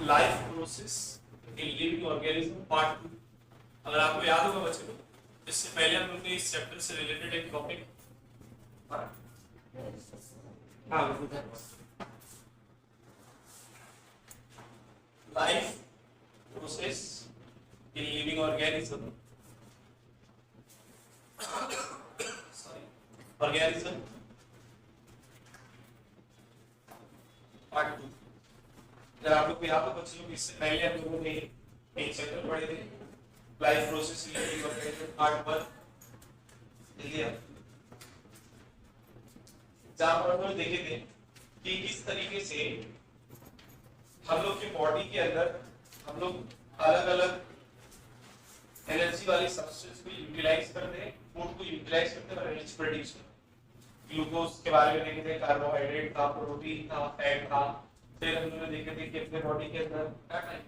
Life process in living organism part 2। अगर आपको याद होगा बच्चों, इससे पहले हम लोग ने इस चैप्टर से रिलेटेड एक topic life process in living organism organism part 2। अगर आप लोग को याद हो बच्चों, इससे पहले हम लोगों ने एक चैप्टर पढ़े थे life process in living organism part 1 लिया, जहां पर हम लोग देखे थे कि किस तरीके से हम लोग के बॉडी के अंदर हम लोग अलग अलग एनर्जी वाले सब्सटेंस को यूटिलाइज करते हैं, फूड को यूटिलाइज करते हैं और एनर्जी प्रोड्यूस करते हैं। ग्लूकोज के बारे में देखे थे, कार्बोहाइड्रेट था, प्रोटीन था, फैट था। फिर हम लोग देखे थे कि अपने बॉडी के अंदर क्या है,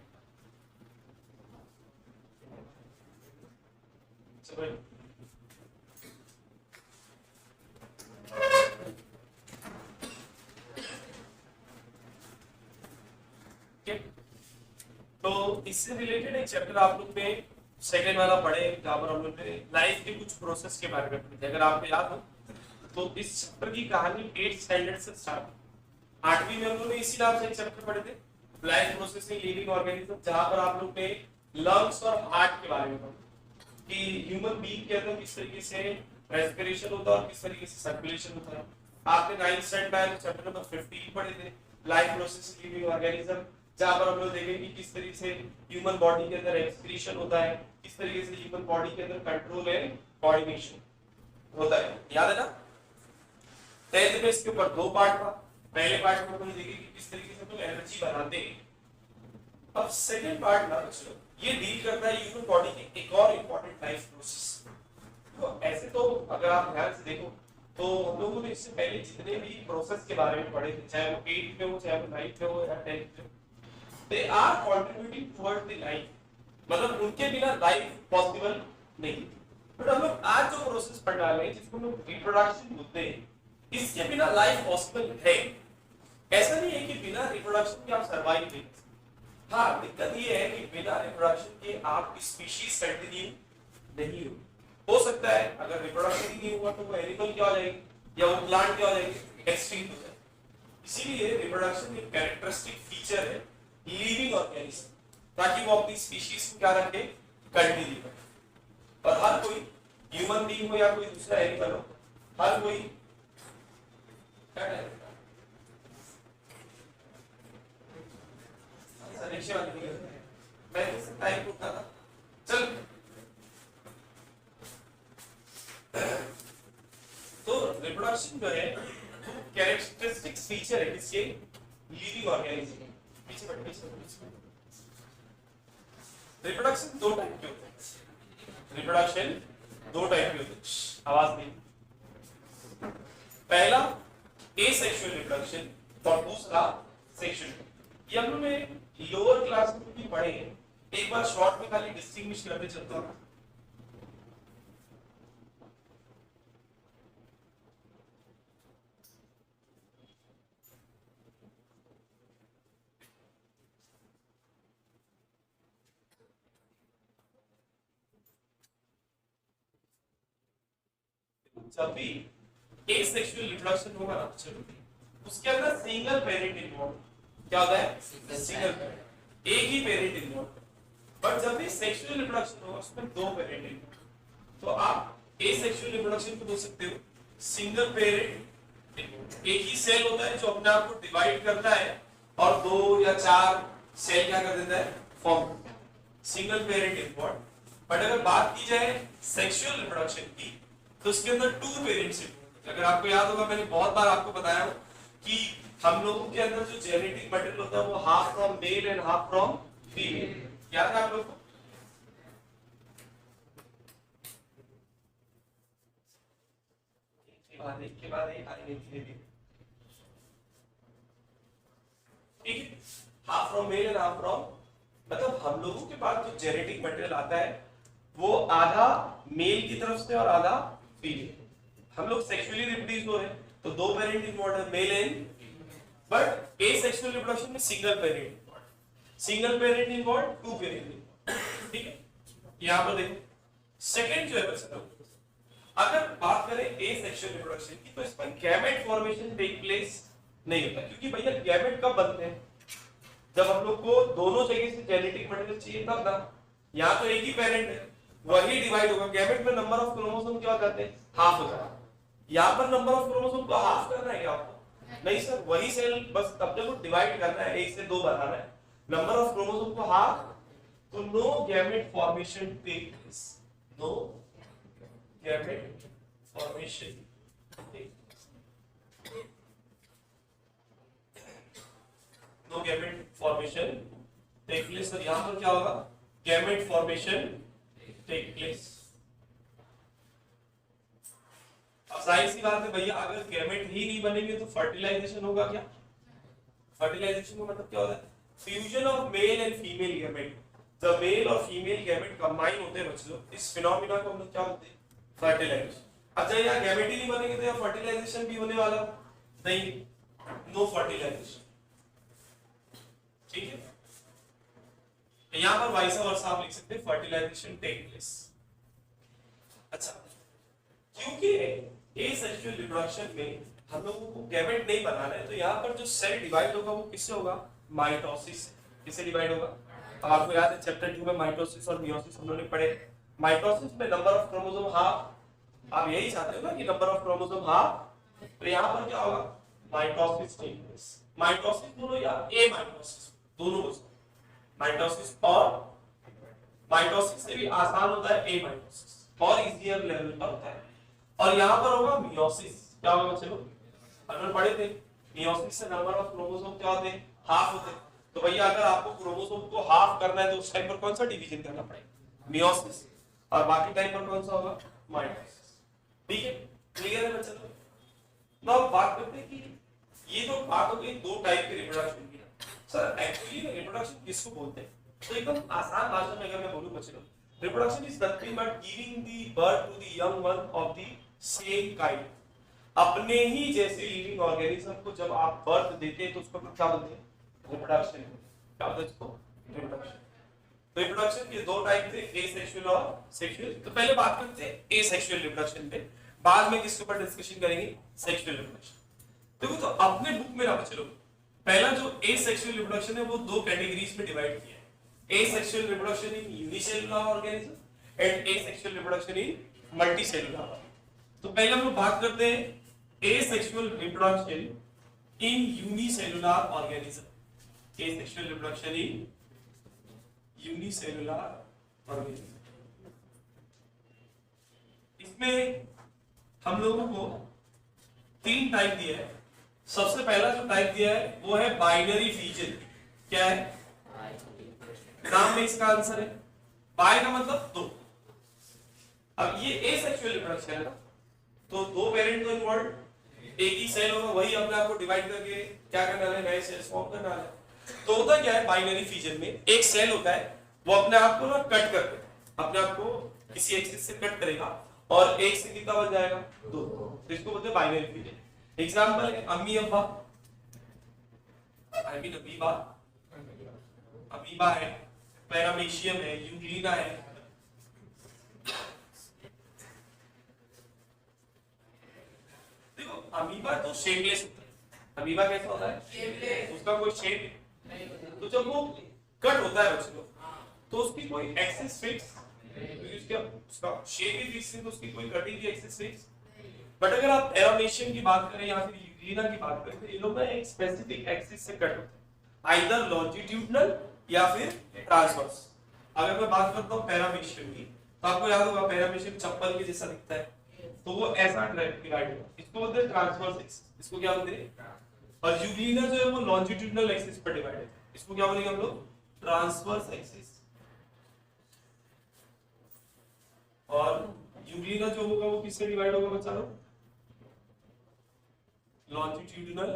तो इससे रिलेटेड एक चैप्टर आप लोग ने सेकंड वाला पढ़े, जहां पर हम लोग ने लाइफ के कुछ प्रोसेस के बारे में पढ़े। अगर आपको याद हो तो इस चैप्टर की कहानी 8th स्टैंडर्ड से स्टार्ट, 8वीं में हम लोग ने इसी नाम से एक चैप्टर पढ़े थे life process in living organism, जहां पर आप लोग ने लंग्स और हार्ट के बारे में पढ़ा कि ह्यूमन बीइंग के अंदर किस तरीके से रेस्पिरेशन होता है और किस तरीके से सर्कुलेशन होता है। आपने 9th स्टैंडर्ड में चैप्टर नंबर 15 पढ़े थे life process in living organism, जहां पर हम लोग देखेंगे किस तरीके से ह्यूमन बॉडी के अंदर एक्सक्रीशन होता है, किस तरीके से ह्यूमन बॉडी के अंदर कंट्रोल एंड कोऑर्डिनेशन होता है। याद है ना? 10th में इसके ऊपर 2 पार्ट था। पहले पार्ट में हम देखेंगे कि किस तरीके से हम लोग एनर्जी बनाते हैं। अब सेकंड पार्ट ना बच्चों, ये डील करता है ह्यूमन बॉडी की एक और इंपॉर्टेंट लाइफ प्रोसेस। तो ऐसे तो अगर आप ध्यान से देखो तो हम लोगों ने इससे पहले जितने भी प्रोसेस के बारे में पढ़े थे, चाहे वो 8th में हो, चाहे वो 9th में हो या 10th में, they are contributing towards the life, मतलब उनके बिना लाइफ पॉसिबल नहीं। बट हम लोग आज जो प्रोसेस पढ़ रहे हैं जिसको हम लोग रिप्रोडक्शन बोलते हैं, इसके बिना लाइफ पॉसिबल है। ऐसा नहीं है कि बिना रिप्रोडक्शन के आप सर्वाइव नहीं कर सकते। हाँ, दिक्कत ये है कि बिना रिप्रोडक्शन के आप स्पीशीज कंटिन्यू नहीं हो सकता है। अगर रिप्रोडक्शन ही नहीं हुआ तो वो एनिमल क्या हो जाएगी या वो प्लांट क्या हो जाएगी, एक्सटिंक्ट हो जाएगी। इसीलिए रिप्रोडक्शन एक कैरेक्टरिस्टिक फीचर है लिविंग ऑर्गेनिज्म, ताकि वो अपनी स्पीशीज को क्या रखे, कंटिन्यू करे। और हर कोई ह्यूमन बीइंग हो या कोई दूसरा एनिमल हो, हर कोई क्या करेगा, मैं टाइम पूछता था। चल, तो रिप्रोडक्शन जो है कैरेक्टरिस्टिक फीचर है किसके, लिविंग ऑर्गेनिज्म। रिप्रोडक्शन 2 टाइप के होते हैं। रिप्रोडक्शन 2 टाइप के होते हैं, आवाज नहीं। पहला एसेक्सुअल रिप्रोडक्शन और दूसरा सेक्सुअल। ये हम लोग ने लोअर क्लास में भी पढ़े हैं, एक बार शॉर्ट में खाली डिस्टिंग्विश करते चलता हूं। जब भी एक सेक्सुअल रिप्रोडक्शन होगा ना, चलो उसके अंदर सिंगल पेरेंट इन्वॉल्व, क्या होता है, सिंगल पेरेंट, एक ही पेरेंट इन्वॉल्व। बट जब भी सेक्सुअल रिप्रोडक्शन होगा उसमें 2 पेरेंट इन्वॉल्व। तो आप एसेक्सुअल रिप्रोडक्शन को बोल सकते हो सिंगल पेरेंट इन्वॉल्व। एक ही सेल होता है जो अपने आप को डिवाइड करता है और 2 या 4 सेल क्या कर देता है, फॉर्म करता है, सिंगल पेरेंट इन्वॉल्व। बट अगर बात की जाए सेक्सुअल रिप्रोडक्शन की तो उसके अंदर 2 पेरेंट्स हैं। अगर आपको याद होगा, मैंने बहुत बार आपको बताया हो कि हम लोगों के अंदर जो जेनेटिक मटेरियल होता है वो half from male and half from female. याद है आप लोगों को? एक के बाद एक आगे धीरे-धीरे, ठीक है, half from male and half from, मतलब हम लोगों के पास जो जेनेटिक मटेरियल आता है वो आधा मेल की तरफ से और आधा फीमेल। हम लोग सेक्सुअली रिप्रोड्यूस हो रहे हैं तो 2 पेरेंट इन्वॉल्व है, male and, but asexual reproduction में single parent involve. Single parent involve, two parent involve, ठीक है। यहां पर देखो सेकंड जो है बच्चों, अगर बात करें ए सेक्सुअल रिप्रोडक्शन की तो इसमें गैमेट फॉर्मेशन टेक प्लेस नहीं होता, क्योंकि भैया गैमेट कब बनते हैं, जब हम लोग को दोनों जगह से जेनेटिक मटेरियल चाहिए तब ना। यहाँ तो एक ही पेरेंट है, वही डिवाइड होगा। गैमेट में नंबर ऑफ क्रोमोसोम क्या हो जाते हैं, हाफ हो जाता है। यहाँ पर नंबर ऑफ क्रोमोसोम को हाफ करना है क्या आपको, नहीं सर, वही सेल बस अपने को डिवाइड करना है, एक से दो बनाना है, नंबर ऑफ क्रोमोसोम को हाफ, तो no gamete formation take place, no gamete formation take, no gamete formation take place. Sir यहां पर क्या होगा, गैमेट फॉर्मेशन टेक प्लेस। अब जाहिर सी बात है भैया, अगर गैमेट ही नहीं बनेंगे तो फर्टिलाइजेशन होगा क्या, फर्टिलाइजेशन का मतलब क्या होता है, fusion of male and female gamete. जब मेल और फीमेल गैमेट कंबाइन होते हैं बच्चों, इस फिनोमिना को हम लोग क्या बोलते हैं, फर्टिलाइजेशन। अच्छा यहाँ गैमेट ही नहीं बनेंगे तो यहाँ फर्टिलाइजेशन भी होने वाला नहीं, नो फर्टिलाइजेशन, ठीक है। यहां पर वाइस वर्सा आप लिख सकते हैं, फर्टिलाइजेशन टेक प्लेस। अच्छा, क्योंकि ए सेक्सुअल रिप्रोडक्शन में हम लोगों को गैमेट नहीं बनाना है, तो यहाँ पर जो सेल डिवाइड होगा वो किससे होगा, माइटोसिस से। किससे डिवाइड होगा, अब आपको याद है चैप्टर 2 में माइटोसिस और मियोसिस हम लोगों ने पढ़े। माइटोसिस में नंबर ऑफ क्रोमोसोम हाफ, आप यही चाहते हो ना कि नंबर ऑफ क्रोमोसोम हाफ, तो यहाँ पर क्या होगा, माइटोसिस टेक प्लेस। माइटोसिस बोलो या ए माइटोसिस, दोनों बोलो, माइटोसिस और माइटोसिस से भी आसान होता है ए माइटोसिस, और इजियर लेवल पर होता है। और यहां पर होगा मियोसिस, क्या होगा बच्चों, हमने पढ़े थे मियोसिस से नंबर ऑफ क्रोमोसोम क्या होते हैं, हाफ होते हैं। तो भैया अगर आपको क्रोमोसोम को हाफ करना है तो उस टाइम पर कौन सा डिवीजन करना पड़ेगा, मियोसिस, और बाकी टाइम पर कौन सा होगा, माइटोसिस, ठीक है। क्लियर है बच्चों। अब बात करते हैं कि ये जो बात हो गई दो टाइप के रिप्रोडक्शन की, सर एक्चुअली रिप्रोडक्शन किसको बोलते हैं, तो एकदम आसान भाषा में अगर मैं बोलूं बच्चों, reproduction is nothing but giving the birth to the young one of the same kind. अपने ही जैसे लिविंग ऑर्गेनिज्म को जब आप बर्थ देते हैं तो उसको क्या बोलते हैं, रिप्रोडक्शन। क्या बोलते हैं इसको, रिप्रोडक्शन। तो रिप्रोडक्शन के दो टाइप थे, एसेक्सुअल और सेक्सुअल। तो पहले बात करते हैं एसेक्सुअल रिप्रोडक्शन पे, बाद में किसके ऊपर डिस्कशन करेंगे, सेक्सुअल रिप्रोडक्शन। देखो तो अपने बुक में ना बच्चों, पहला जो एसेक्सुअल रिप्रोडक्शन है वो दो कैटेगरीज में डिवाइड किया है, asexual reproduction in unicellular organism and asexual reproduction in multicellular. तो पहले हम लोग बात करते हैं asexual reproduction in unicellular organism, asexual reproduction in unicellular organism. इसमें हम लोगों को तीन टाइप दिया है। सबसे पहला जो टाइप दिया है वो है बाइनरी फिजन। क्या है, नाम में इसका आंसर है, बाय का मतलब दो। अब ये एसेक्सुअल रिप्रोडक्शन है ना, तो दो पेरेंट तो इन्वॉल्व, एक ही सेल होगा, वही अपने आप को डिवाइड करके क्या करना है, नए सेल्स फॉर्म करना है। तो होता क्या है बाइनरी फिजन में, एक सेल होता है वो अपने आप को ना कट करके अपने आप को किसी एक्सिस से कट करेगा और एक से कितना बन जाएगा, दो, तो इसको बोलते हैं बाइनरी फिजन। एग्जांपल है अम्मी अब्बा, आई मीन अमीबा, अमीबा है, पैरामीशियम है, यूग्लिना है। देखो अमीबा तो शेपलेस होता है, अमीबा कैसा होता है, शेपलेस, उसका कोई शेप नहीं। तो जब वो कट होता है बच्चों तो उसकी कोई एक्सिस फिक्स, क्योंकि उसका शेप ही फिक्स है तो उसकी कोई कटिंग की एक्सिस फिक्स। बट अगर आप पैरामीशियम की बात करें या फिर यूग्लिना की बात करें तो ये लोग ना एक स्पेसिफिक एक्सिस से कट होते हैं, आइदर लॉन्जिट्यूडनल या फिर ट्रांसवर्स। अगर मैं बात करता हूँ पैरामीशियम की तो आपको याद होगा पैरामीशियम चप्पल के जैसा दिखता है, तो वो ऐसा डिवाइड होगा, इसको बोलते हैं ट्रांसवर्स एक्सिस, इसको क्या बोलते हैं। और यूग्लिना जो है वो लॉन्जिट्यूडनल एक्सिस पर डिवाइड है, इसको क्या बोलेंगे हम लोग, ट्रांसवर्स एक्सिस। और यूग्लिना जो होगा वो किससे डिवाइड होगा बच्चा लोग, लॉन्जिट्यूडनल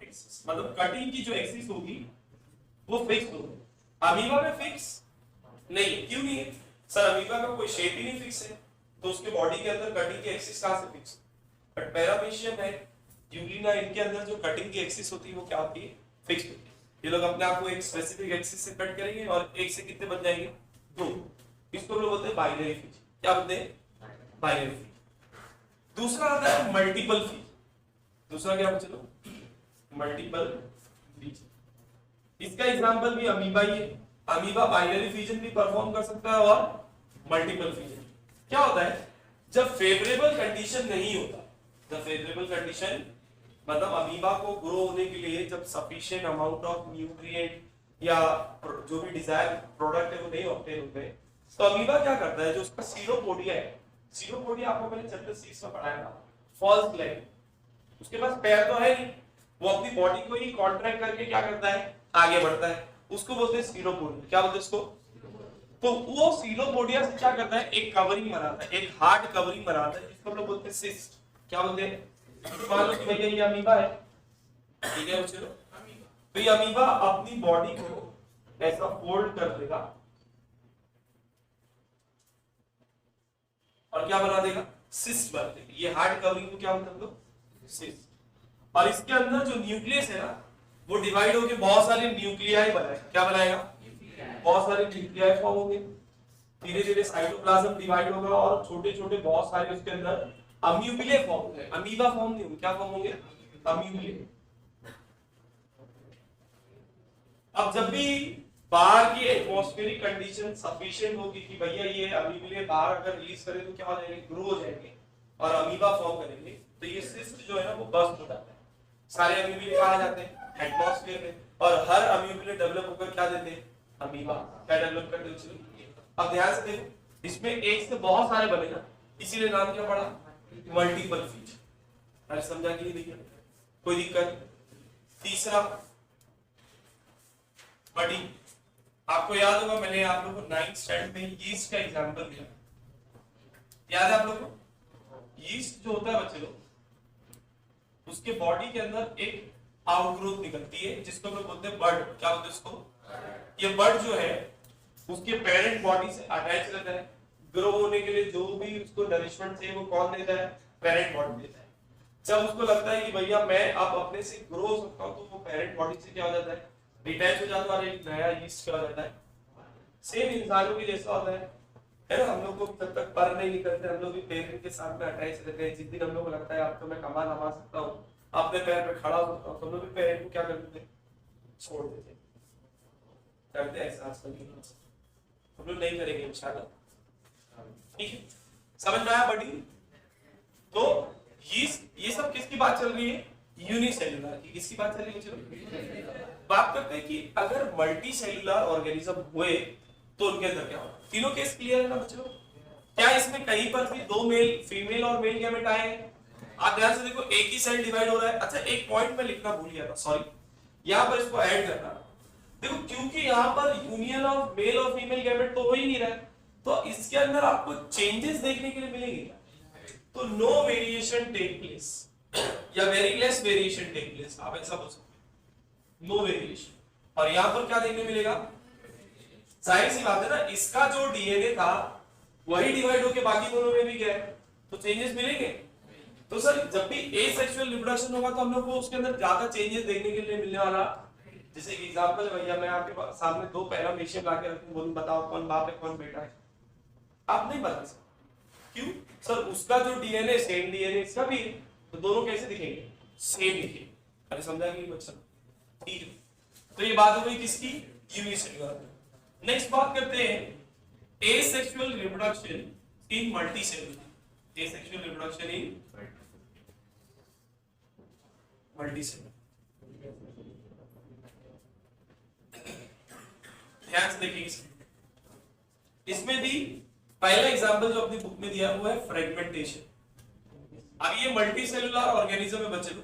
एक्सिस, मतलब कटिंग की जो एक्सिस होगी वो फिक्स होगी। अमीबा में फिक्स नहीं है, क्यों नहीं है सर, अमीबा का कोई शेप ही नहीं फिक्स है तो उसके बॉडी के अंदर कटिंग की एक्सिस कहां से फिक्स। बट पैरामीशियम है, यूग्लिना, इनके अंदर जो कटिंग की एक्सिस होती है वो क्या होती है, फिक्स होती है। ये लोग अपने आप को एक स्पेसिफिक एक्सिस से कट करेंगे और एक से कितने बन जाएंगे, दो। इसको लोग बोलते हैं बाइनरी फीचर। क्या बोलते हैं, बाइनरी फीचर। दूसरा आता है मल्टीपल फीचर। दूसरा क्या चलो, मल्टीपल फीचर। इसका एग्जांपल भी अमीबा ही है। अमीबा बाइनरी फ्यूजन भी परफॉर्म कर सकता है और मल्टीपल फ्यूजन। क्या होता है, जब फेवरेबल कंडीशन नहीं होता, जब फेवरेबल कंडीशन मतलब अमीबा को ग्रो होने के लिए जब सफिशिएंट अमाउंट ऑफ न्यूट्रिएंट या जो भी डिजायर प्रोडक्ट है वो नहीं ऑब्टेन होते, तो अमीबा क्या करता है, जो उसका सीरोपोडिया है, सीरोपोडिया आपको मैंने चैप्टर 6 में पढ़ाया था, फॉल्स लेग, उसके पास पैर तो है नहीं, वो अपनी बॉडी को ही कॉन्ट्रैक्ट करके क्या करता है, आगे बढ़ता है, उसको बोलते हैं सीरोपोडिया। क्या बोलते हैं इसको, तो वो सीरोपोडिया से क्या करता है, एक कवरिंग बनाता है, एक हार्ड कवरिंग बनाता है, जिसको हम लोग बोलते हैं सिस्ट। क्या बोलते हैं, मान लो कि भैया ये अमीबा है, ठीक है बच्चों, तो ये अमीबा अपनी बॉडी को ऐसा फोल्ड कर देगा और क्या बना देगा, सिस्ट बना देगा। ये हार्ड कवरिंग को क्या बोलते हैं हम लोग, सिस्ट। और इसके अंदर जो न्यूक्लियस है ना, वो डिवाइड होकर बहुत सारे न्यूक्लियाई बनाएगा। क्या बनाएगा, बहुत सारे न्यूक्लियाई फॉर्म होंगे, धीरे धीरे साइटोप्लाज्म डिवाइड होगा और छोटे छोटे बहुत सारे उसके अंदर अम्यूबिले फॉर्म होंगे। अमीबा फॉर्म नहीं होंगे, क्या फॉर्म होंगे, अम्यूबिले। अब जब भी बाहर की एटमॉस्फेरिक कंडीशन सफिशिएंट होगी कि भैया ये अमीबले बाहर अगर रिलीज करें तो क्या हो जाएंगे, ग्रो हो जाएंगे और अमीबा फॉर्म करेंगे, तो ये सिस्ट जो है ना वो बस्ट हो जाता है। सारे अमीबले कहाँ जाते हैं, एटमॉस्फेयर में, और हर अम्यूबिले डेवलप होकर क्या देते हैं, अमीबा। क्या डेवलप करते हैं, अब ध्यान से देखो, इसमें एक से बहुत सारे बने ना, इसीलिए नाम क्या पड़ा, मल्टीपल फीचर। अरे समझा कि नहीं, देखिए कोई दिक्कत। तीसरा बड़ी, आपको याद होगा मैंने आप लोगों को 9th स्टैंडर्ड में यीस्ट का एग्जांपल दिया, याद है आप लोगों को। यीस्ट जो होता है बच्चे लोग, उसके बॉडी के अंदर एक आउटग्रोथ निकलती है जिसको हम लोग बोलते हैं बड। क्या बोलते हैं उसको, ये बड जो है उसके पेरेंट बॉडी से अटैच रहता है। ग्रो होने के लिए जो भी उसको नरिशमेंट चाहिए वो कौन देता है, पेरेंट बॉडी देता है। जब उसको लगता है कि भैया मैं अब अपने से ग्रो हो सकता हूं, तो वो पेरेंट बॉडी से क्या हो जाता है, डिटैच हो जाता है और एक नया यीस्ट क्या हो जाता है। सेम इंसानों की जैसा होता है ना, हम लोग को जब तक पर नहीं निकलते हम लोग भी पेरेंट के साथ में अटैच रहते हैं। जिस दिन हम लोग को लगता है अब तो मैं कमा लमा सकता हूँ, अपने पैर पे खड़ा हो सकता हूँ, तो हम लोग भी पेरेंट को क्या कर देते, छोड़ देते, करते हैं एहसास करके। हम लोग नहीं करेंगे इंशाल्लाह, ठीक है, समझ में आया बड़ी। तो ये सब किसकी बात चल रही है, यूनिसेल्युलर की। किसकी बात चल रही है, चलो बात करते हैं कि अगर मल्टी सेल्युलर ऑर्गेनिज्म हुए तो उनके अंदर क्या होगा। तीनों केस क्लियर है ना बच्चों, क्या इसमें कहीं पर भी दो मेल फीमेल और मेल गैमेट आए हैं। आप ध्यान से देखो, एक ही सेल डिवाइड हो रहा है। अच्छा एक पॉइंट में लिखना भूल गया था, सॉरी, यहां पर इसको ऐड करना। देखो क्योंकि यहां पर यूनियन ऑफ मेल और फीमेल गैमेट तो हो ही नहीं रहा है, तो इसके अंदर आपको चेंजेस देखने के लिए मिलेंगे। तो नो वेरिएशन टेक प्लेस या very less variation take place, आप ऐसा बोल सकते हैं, नो वेरिएशन। और यहां पर क्या देखने मिलेगा, जाहिर सी बात है ना, इसका जो डीएनए था वही डिवाइड होकर बाकी दोनों में भी गया, तो चेंजेस मिलेंगे। तो सर जब भी एसेक्सुअल रिप्रोडक्शन होगा तो हम लोग को उसके अंदर ज्यादा चेंजेस देखने के लिए मिलने वाला। जैसे कि एग्जांपल है भैया, मैं आपके सामने दो पैरामीशियम लाके रखूं, बोलूं बताओ कौन बाप है कौन बेटा है, आप नहीं बता सकते। क्यों सर, उसका जो डीएनए सेम डीएनए इसका भी है, तो दोनों कैसे दिखेंगे, सेम दिखेंगे। अरे समझा कि बच्चा, ठीक है। तो ये बात हो गई किसकी, यूनिसेल्युलर। नेक्स्ट बात करते हैं asexual reproduction in multicellular. Asexual reproduction in multicellular, ध्यान से देखिए। इसमें भी पहला एग्जांपल जो अपनी बुक में दिया हुआ है फ्रेगमेंटेशन। अब ये मल्टीसेल्युलर ऑर्गेनिज्म में बच्चे लोग,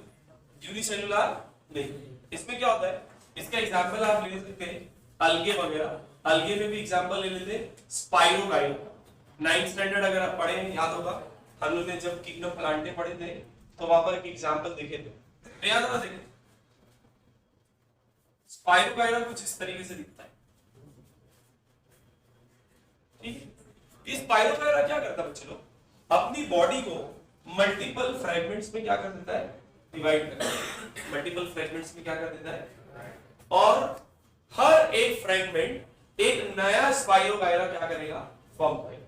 यूनिसेल्युलर नहीं। इसमें क्या होता है, इसका एग्जांपल आप ले सकते हैं अलगे वगैरह। अलगे में भी एग्जांपल ले लेते हैं स्पाइरोगाइटा। 9th स्टैंडर्ड अगर आप पढ़े हैं, याद होगा हम लोग ने जब किंगडम प्लांटे पढ़े थे तो वहां पर एक एग्जांपल देखे थे, याद होगा। देखें स्पाइरोगाइटा कुछ इस तरीके से दिखता है, ठीक है। इस स्पाइरोगाइटा क्या करता है बच्चे लोग, अपनी बॉडी को मल्टीपल फ्रेगमेंट्स में क्या कर देता है, डिवाइड कर देता है। मल्टीपल फ्रेगमेंट्स में क्या कर देता है, और हर एक फ्रेगमेंट एक नया स्पाइरोगायरा क्या करेगा, फॉर्म करेगा।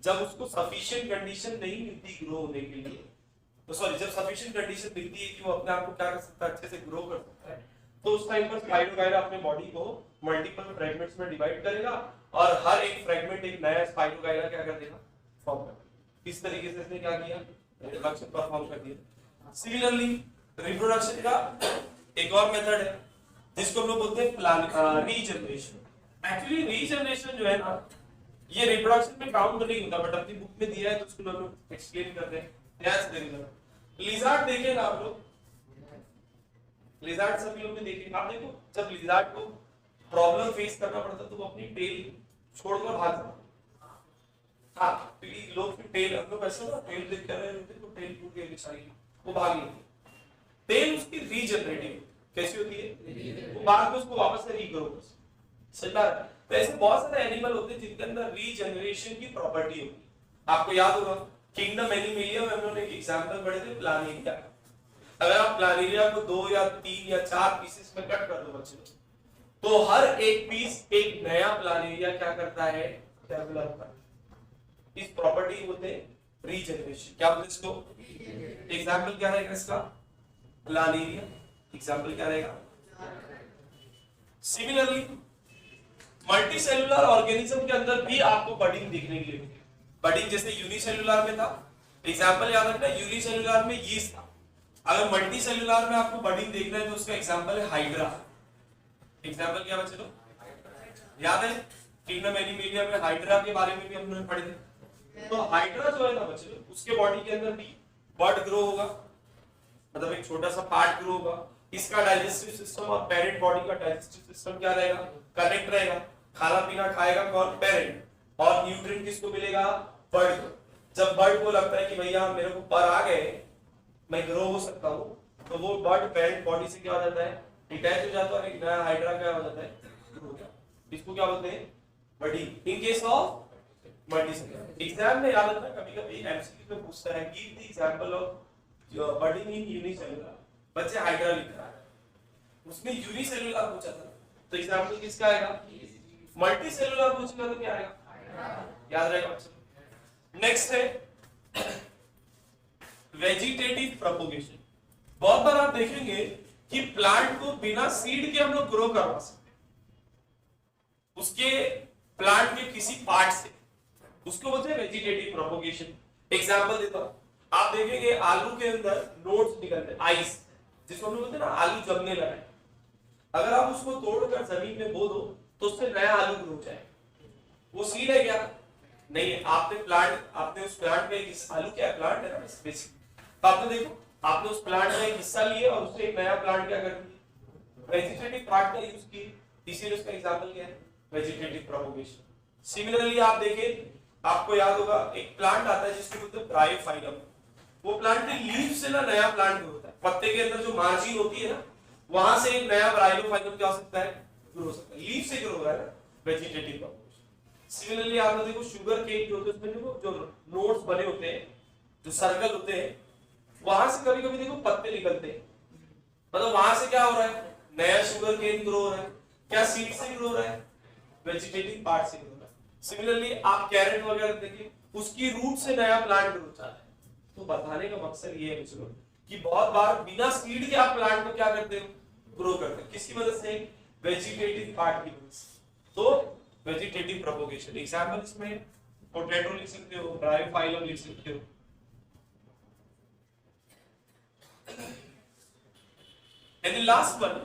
जब उसको सफिशिएंट कंडीशन नहीं मिलती ग्रो होने के लिए, तो सॉरी जब सफिशिएंट कंडीशन मिलती है कि वो अपने आप को क्या कर सकता है, अच्छे से ग्रो कर सकता है, तो उस टाइम पर स्पाइरोगायरा अपने बॉडी को मल्टीपल फ्रेगमेंट्स में डिवाइड करेगा और हर एक फ्रेगमेंट एक नया स्पाइरोगायरा क्या कर देगा, फॉर्म कर देगा। इस तरीके से इसने क्या किया, रिप्रोडक्शन परफॉर्म कर दिया। सिमिलरली रिप्रोडक्शन का एक और मेथड है जिसको हम लोग बोलते हैं रीजनरेशन। एक्चुअली रीजनरेशन जो है ना, ये रिप्रोडक्शन में काउंट नहीं होता, बट अपनी बुक में दिया है तो उसको हम लोग एक्सप्लेन करते हैं। ध्यान से देखना, लिजार्ड देखे ना आप लोग, लिजार्ड सभी लोग ने देखे। आप देखो जब लिजार्ड को प्रॉब्लम फेस करना पड़ता तो वो अपनी टेल छोड़कर भाग जाता। हाँ, क्योंकि लोग फिर टेल, हम लोग ऐसे ना टेल देख कर रहे होते तो टेल टूट गई बेचारी, वो भाग गई। टेल उसकी रीजनरेटिव कैसी होती है, वो बाद में उसको वापस से रीग्रो कर सकती है। समझ रहा है? तो ऐसे बहुत सारे एनिमल होते हैं जिनके अंदर रीजनरेशन की प्रॉपर्टी होती है। आपको याद होगा किंगडम एनिमेलिया में हम लोगों ने एक एग्जांपल पढ़े थे प्लानेरिया। अगर आप प्लानेरिया को 2 या 3 या 4 पीसेस में कट कर दो बच्चे, तो हर एक पीस एक नया प्लानेरिया क्या करता है, डेवलप करता है। इस प्रॉपर्टी बोलते हैं रीजनरेशन। क्या बोलते हैं इसको? एग्जांपल क्या रहेगा इसका, प्लानेरिया। एग्जांपल क्या रहेगा? सिमिलरली मल्टीसेलुलर ऑर्गेनिज्म के अंदर भी आपको बडिंग देखने के लिए मिलेगी। बडिंग जैसे यूनिसेलुलर में था, एग्जांपल याद रखना, यूनिसेलुलर में यीस्ट था। अगर मल्टीसेलुलर में आपको बडिंग देखना है तो उसका एग्जांपल है हाइड्रा। एग्जांपल क्या बच्चे लोग याद है? किंगडम एनिमेलिया में हाइड्रा के बारे में भी हमने पढ़े थे। तो हाइड्रा जो है ना बच्चे लोग, उसके बॉडी के अंदर भी बड ग्रो होगा, मतलब एक छोटा सा पार्ट ग्रो होगा। इसका डाइजेस्टिव सिस्टम और पेरेंट बॉडी का डाइजेस्टिव सिस्टम क्या रहेगा, कनेक्ट रहेगा। खाना पीना खाएगा कौन, पेरेंट, और न्यूट्रिएंट किसको मिलेगा, बर्ड को। जब बर्ड को लगता है कि भैया मेरे को पर आ गए, मैं ग्रो हो सकता हूं, तो वो बर्ड पेरेंट बॉडी से क्या हो जाता है, डिटैच हो जाता है और एक नया हाइड्रा क्या हो जाता है, ग्रो हो जाता है। इसको क्या बोलते हैं, budding. In case of multicellular. Exam में याद रखना, कभी-कभी एमसीक्यू में पूछता है give the example of budding in unicellular. बच्चे हाइड्रा लिख रहा है, उसने यूनिसेलुलर पूछा था, तो एग्जांपल किसका आएगा, मल्टीसेलुलर पूछेगा तो क्या आएगा, याद रहेगा बच्चों। नेक्स्ट है वेजिटेटिव प्रोपगेशन। बहुत बार आप देखेंगे कि प्लांट को बिना सीड के हम लोग ग्रो करवा सकते हैं, उसके प्लांट के किसी पार्ट से, उसको बोलते हैं वेजिटेटिव प्रोपगेशन। एग्जांपल देता हूं, आप देखेंगे आलू के अंदर नोड्स निकलते हैं, आइस, जिसको हम लोग बोलते हैं ना आलू जमने लगा है। अगर आप उसको तोड़कर जमीन में बो दो तो उससे नया आलू ग्रो हो जाए। वो सीड है क्या, नहीं है। आपने उस प्लांट में एक आलू क्या प्लांट है ना बेसिक, तो आपने देखो आपने उस प्लांट में एक हिस्सा लिए और उससे एक नया प्लांट क्या कर दिया, वेजिटेटिव पार्ट का यूज किए, इसीलिए उसका एग्जांपल क्या है, वेजिटेटिव प्रोपगेशन। सिमिलरली आप देखें, आपको याद होगा एक प्लांट आता है जिसको बोलते हैं ब्रायोफाइलम। वो प्लांट के लीफ से ना नया प्लांट ग्रो होता है, पत्ते के अंदर जो मार्जिन होती है ना, वहां से एक नया ब्रायोफाइलम क्या हो सकता है, ग्रो हो सकता है। लीफ से ग्रो हो रहा है ना, वेजिटेटिव प्रोपगेशन। सिमिलरली आप देखो शुगर केन जो होते हैं उसमें देखो जो नोड्स बने होते हैं, जो सर्कल होते हैं, वहां से कभी-कभी देखो पत्ते निकलते हैं, मतलब वहां से क्या हो रहा है, नया शुगर केन ग्रो हो रहा है। क्या सीड से ग्रो हो रहा है, वेजिटेटिव पार्ट से ग्रो हो रहा है। सिमिलरली आप कैरेट वगैरह देखिए, उसकी रूट से नया प्लांट ग्रो होता है। तो बताने का मकसद ये है बच्चों कि बहुत बार बिना सीड के आप प्लांट को क्या करते हो, ग्रो करते हैं। किसकी मदद से, वेजिटेटिव पार्ट की मदद से। तो वेजिटेटिव प्रोपगेशन एग्जांपल इसमें पोटैटो लिख सकते हो, ब्रायोफाइलम लिख सकते हो। And the last one,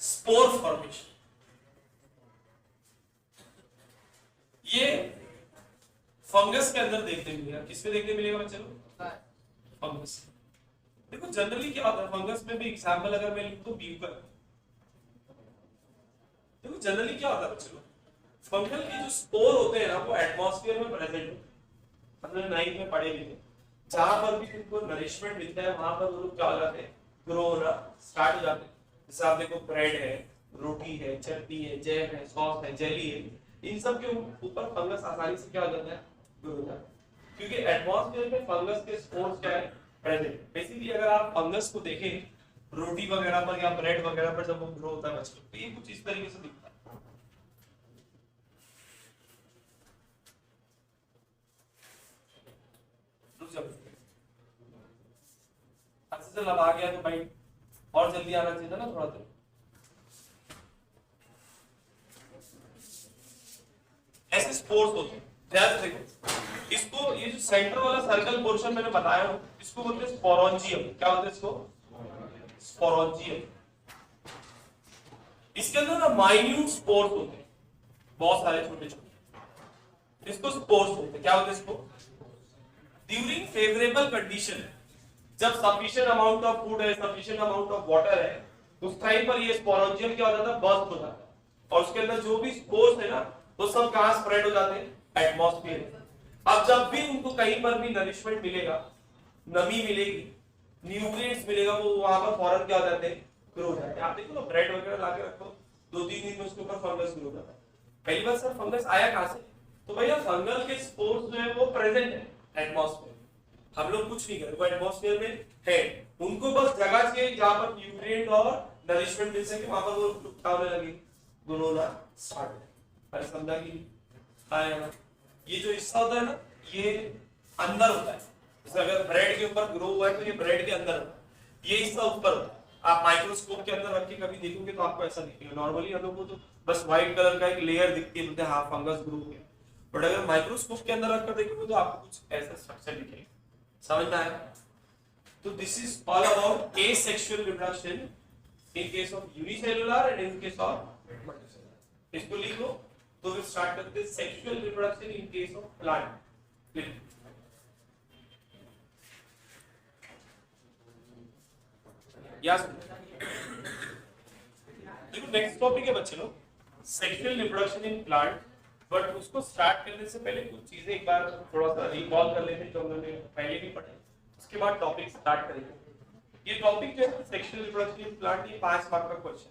spore formation. ये फंगस के अंदर देखने मिलेगा। किसमें देखने मिलेगा बच्चे लोग, फंगस। देखो जनरली क्या होता है फंगस में भी, एग्जांपल अगर मैं लिख दूं ब्यूकर, देखो जनरली क्या होता है बच्चे लोग, फंगल के जो स्पोर होते हैं ना वो एटमॉस्फेयर में प्रेजेंट होते हैं। हमने 9th में पढ़े भी थे, जहां पर भी उनको नरिशमेंट मिलता है वहां पर वो लोग क्या हो जाते हैं, ग्रो होना स्टार्ट हो जाते हैं। जैसे आप देखो ब्रेड है, रोटी है, चटनी है, जैम है, सॉस है, जेली है, इन सब के ऊपर फंगस आसानी से क्या हो जाता है, ग्रो हो जाता है, क्योंकि एटमॉस्फेयर में फंगस के स्पोर्स क्या है, प्रेजेंट। बेसिकली अगर आप फंगस को देखें रोटी वगैरह पर या ब्रेड वगैरह पर जब वो ग्रो होता है बच्चों, तो ये कुछ इस तरीके से दिखता है। अच्छा चल अब आ गया तो भाई और जल्दी आना चाहिए था ना थोड़ा तो। ऐसे स्पोर्स होते हैं, ध्यान से देखो इसको, ये जो सेंटर वाला सर्कल पोर्शन मैंने बताया हो, इसको बोलते हैं स्पोरोंजियम। क्या बोलते हैं इसको? स्पोरोंजियम। इसके अंदर ना माइन्यूट स्पोर्स होते हैं, बहुत सारे छोटे छोटे, इसको स्पोर्स बोलते हैं। क्या बोलते हैं इसको? ड्यूरिंग फेवरेबल कंडीशन, जब सफिशिएंट अमाउंट ऑफ फूड है, सफिशिएंट अमाउंट ऑफ वाटर है, उस टाइम पर ये स्पोरोंजियम क्या हो जाता है? बर्स्ट हो जाता है, और उसके अंदर जो भी स्पोर्स है ना वो सब कहां स्प्रेड हो जाते हैं? एटमॉस्फेयर में। अब जब भी उनको कहीं पर भी नरिशमेंट मिलेगा, नमी मिलेगी, न्यूट्रिएंट्स मिलेगा, वो वहां पर फौरन क्या हो जाते हैं? ग्रो हो जाते हैं। आप देखो ना ब्रेड वगैरह ला के रखो, 2-3 दिन में उसके ऊपर फंगस ग्रो हो जाता है। पहली बार सर फंगस आया कहां से? तो भैया फंगल के स्पोर्स जो है वो प्रेजेंट है एटमॉस्फेयर, हम लोग कुछ नहीं करें, वो एटमॉस्फेयर में है, उनको बस जगह चाहिए जहां पर न्यूट्रिएंट और नरिशमेंट मिल सके, वहां पर वो क्या होने लगे? ग्रो होना स्टार्ट। अरे समझा कि आया? ये जो हिस्सा होता है ना, ये अंदर होता है, जैसे अगर ब्रेड के ऊपर ग्रो हुआ है तो ये ब्रेड के अंदर होता है, ये हिस्सा ऊपर होता है। आप माइक्रोस्कोप के अंदर रख के कभी देखोगे तो आपको ऐसा दिखेगा। नॉर्मली हम लोग को तो बस व्हाइट कलर का एक लेयर दिखती है, बोलते हैं हाँ फंगस ग्रो हो गया, बट अगर माइक्रोस्कोप के अंदर रखकर देखोगे तो आपको कुछ ऐसा स्ट्रक्चर दिखेगा। समझ में आया? तो this is all about asexual reproduction in case of unicellular and in case of multicellular। इसको लिख लो। तो फिर स्टार्ट करते हैं sexual reproduction in case of plant. Yes देखो नेक्स्ट टॉपिक है बच्चे लोग sexual reproduction in plant, but उसको स्टार्ट करने से पहले कुछ चीजें एक बार थोड़ा सा रिकॉल कर लेते हैं जो हमने पहले भी पढ़े, उसके बाद टॉपिक स्टार्ट करेंगे। ये टॉपिक जो है सेक्सुअल रिप्रोडक्शन इन प्लांट, ये 5 मार्क का क्वेश्चन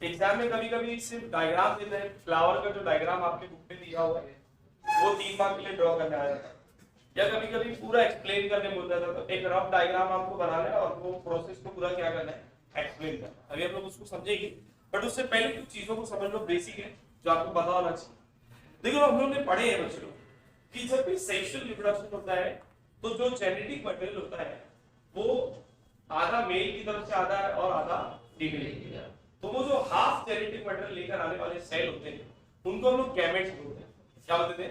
एग्जाम में कभी कभी सिर्फ डायग्राम देते हैं, फ्लावर का जो डायग्राम आपके बुक में दिया हुआ है वो 3 मार्क के लिए ड्रॉ करना आया था, या कभी कभी पूरा एक्सप्लेन करने बोलता था, तो एक रफ डायग्राम आपको बनाना है और वो प्रोसेस को पूरा क्या करना है? एक्सप्लेन करना। अभी हम लोग उसको समझेंगे, बट उससे पहले कुछ चीजों को समझ लो, बेसिक है जो आपको पता होना चाहिए। देखो हम लोग ने पढ़े हैं बच्चों कि जब भी सेक्सुअल रिप्रोडक्शन होता है तो जो जेनेटिक मटेरियल होता है वो आधा मेल की तरफ से आधा है और आधा फीमेल की तरफ। तो वो जो हाफ जेनेटिक मटेरियल लेकर आने वाले सेल होते हैं उनको हम लोग गैमेट्स बोलते हैं। क्या बोलते थे?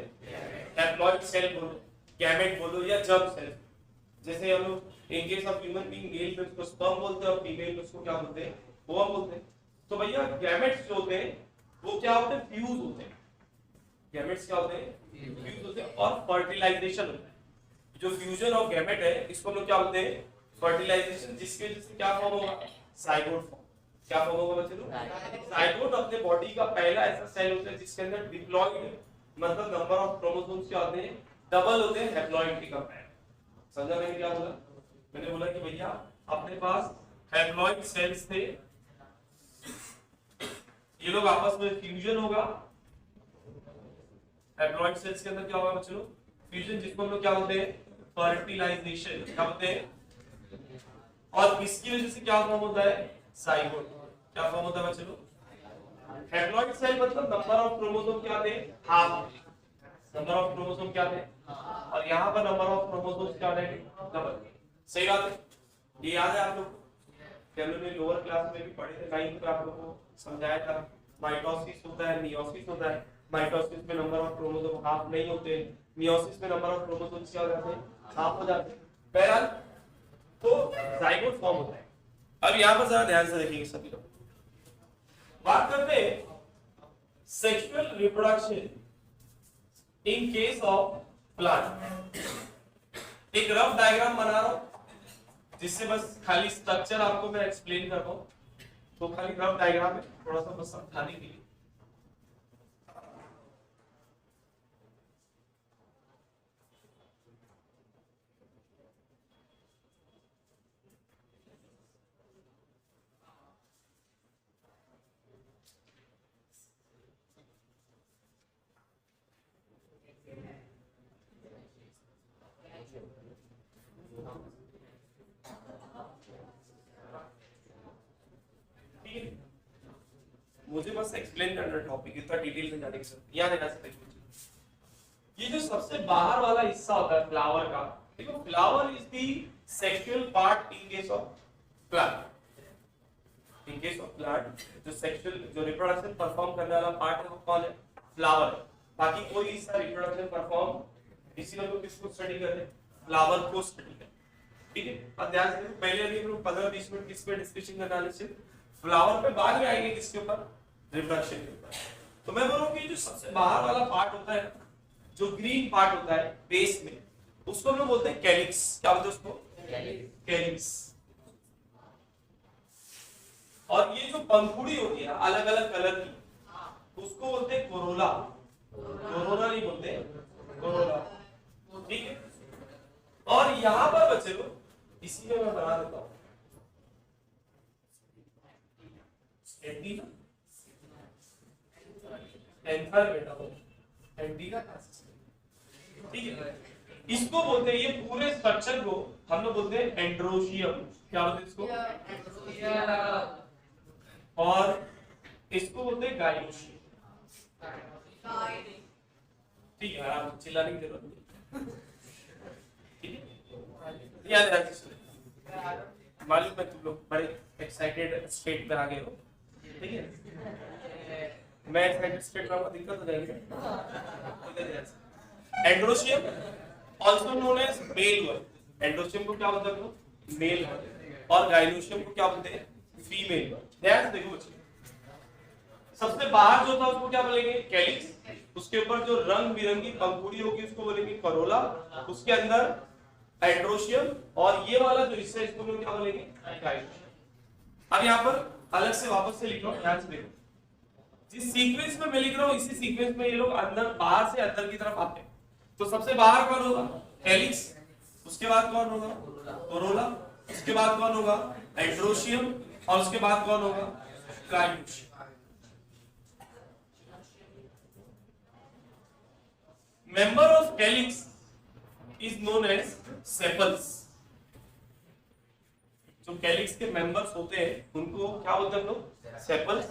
हैप्लॉइड सेल बोलो, गैमेट बोलो, या जर्म सेल। जैसे हम लोग in case of human being male में उसको स्पर्म बोलते हैं और फीमेल में उसको क्या बोलते हैं? ओवम बोलते हैं। तो भैया गैमेट्स जो होते हैं वो क्या होते हैं? फ्यूज होते हैं। गैमेट्स क्या होते हैं? फ्यूज होते हैं और फर्टिलाइजेशन होता है। जो फ्यूजन ऑफ गैमेट है इसको हम लोग क्या बोलते हैं? फर्टिलाइजेशन, जिसके वजह से क्या फॉर्म होगा? Zygote form. क्या फॉर्म होगा बच्चे लोग? जाइगोट अपने बॉडी का पहला ऐसा सेल होता है जिसके अंदर डिप्लॉइड मतलब नंबर ऑफ क्रोमोसोम्स क्या होते हैं? डबल होते हैं हैप्लॉइड के कंपेयर। समझा मैंने क्या बोला? मैंने बोला कि भैया अपने पास हैप्लॉइड सेल्स थे, ये लोग आपस में फ्यूजन होगा, हैप्लॉइड सेल्स के अंदर क्या होगा बच्चे लोग? फ्यूजन, जिसको हम लोग क्या बोलते हैं? फर्टिलाइजेशन। क्या बोलते हैं? और इसकी वजह से क्या फॉर्म होता है? जाइगोट। क्या फॉर्म होता है बच्चे लोग? हैप्लॉइड सेल मतलब नंबर ऑफ क्रोमोसोम क्या थे? हाफ। नंबर ऑफ क्रोमोसोम क्या थे? और यहाँ पर नंबर ऑफ क्रोमोसोम्स क्या थे? डबल। सही बात है, ये याद है आप लोग को? हम लोग ने लोअर क्लास में भी पढ़े थे, 9th में आप लोगों को समझाया था। माइटोसिस होता है, मियोसिस होता है। माइटोसिस में नंबर ऑफ क्रोमोसोम हाफ नहीं होते, मियोसिस में नंबर ऑफ क्रोमोसोम्स क्या हो जाते हैं? हाफ हो जाते हैं। बहरहाल तो जाइगोट फॉर्म होता है। अब यहाँ पर जरा ध्यान से देखेंगे सभी लोग। बात करते हैं sexual reproduction in case of plant. एक रफ डायग्राम बना रहा हूं जिससे बस खाली स्ट्रक्चर आपको मैं एक्सप्लेन कर रहा हूं, तो खाली रफ डायग्राम है, थोड़ा सा बस समझाने के लिए। मुझे बस एक्सप्लेन करना टॉपिक, इतना डिटेल में जाने की जरूरत नहीं। याद है ना? ये जो सबसे बाहर वाला हिस्सा होता है फ्लावर का, देखो flower is the sexual part in case of plant. In case of plant जो सेक्सुअल जो रिप्रोडक्शन परफॉर्म करने वाला पार्ट है वो कौन है? फ्लावर है। बाकी कोई हिस्सा रिप्रोडक्शन परफॉर्म, इसी लोग किसको स्टडी करते हैं? फ्लावर को स्टडी करते हैं। ठीक है, अब ध्यान से पहले अभी हम 15-20 मिनट किस पे डिस्कशन करना है? सिर्फ फ्लावर पे, बाद में आएंगे किसके ऊपर? रिप्रोडक्शन के ऊपर। तो मैं बोलूं कि जो सबसे बाहर वाला पार्ट होता है, जो ग्रीन पार्ट होता है बेस में, उसको हम लोग बोलते हैं कैलिक्स। क्या बोलते हैं उसको? कैलिक्स। और ये जो पंखुड़ी होती है अलग अलग कलर की, उसको बोलते हैं कोरोला। कोरोला नहीं बोलते, कोरोला। ठीक है, और यहां पर बच्चे लोग, इसी में मैं बना देता हूं एंटीना, एंथर बेटा हो एंटीना। ठीक है, इसको बोलते हैं, ये पूरे स्ट्रक्चर को हम लोग बोलते हैं एंड्रोशियम। क्या बोलते हैं इसको? और इसको बोलते हैं गाइनोशियम। ठीक है, आराम से चिल्लाने की जरूरत नहीं। ठीक है, याद रखिए। मालूम है तुम लोग बड़े एक्साइटेड स्टेट पे आ गए हो। ठीक है, मैं एक्साइटेड स्टेट में दिक्कत हो जाएगी। Androecium also known as male whorl. Androecium को क्या बोलते हैं? Mail word. और गाइनोशियम को क्या बोलते हैं? Female word. ध्यान से देखो बच्चों, सबसे बाहर जो था उसको क्या बोलेंगे? कैलिक्स। उसके ऊपर जो रंग बिरंगी पंखुड़ी होगी उसको बोलेंगे करोला। उसके अंदर एंड्रोशियम, और ये वाला जो हिस्सा है इसको हम क्या बोलेंगे? गाइनोशियम। अब यहाँ पर अलग से वापस से लिख रहा हूं, ध्यान से देखो। जिस सीक्वेंस में मैं लिख रहा हूं इसी सीक्वेंस में ये लोग अंदर, बाहर से अंदर की तरफ आते हैं। तो सबसे बाहर कौन होगा? हेलिक्स। उसके बाद कौन होगा? कोरोला। उसके बाद कौन होगा? एंड्रोशियम। और उसके बाद कौन होगा? Gynoecium. Member of calyx is known as sepals. जो कैलिक्स के मेंबर्स होते हैं उनको क्या बोलते हैं हम लोग? सेपल्स।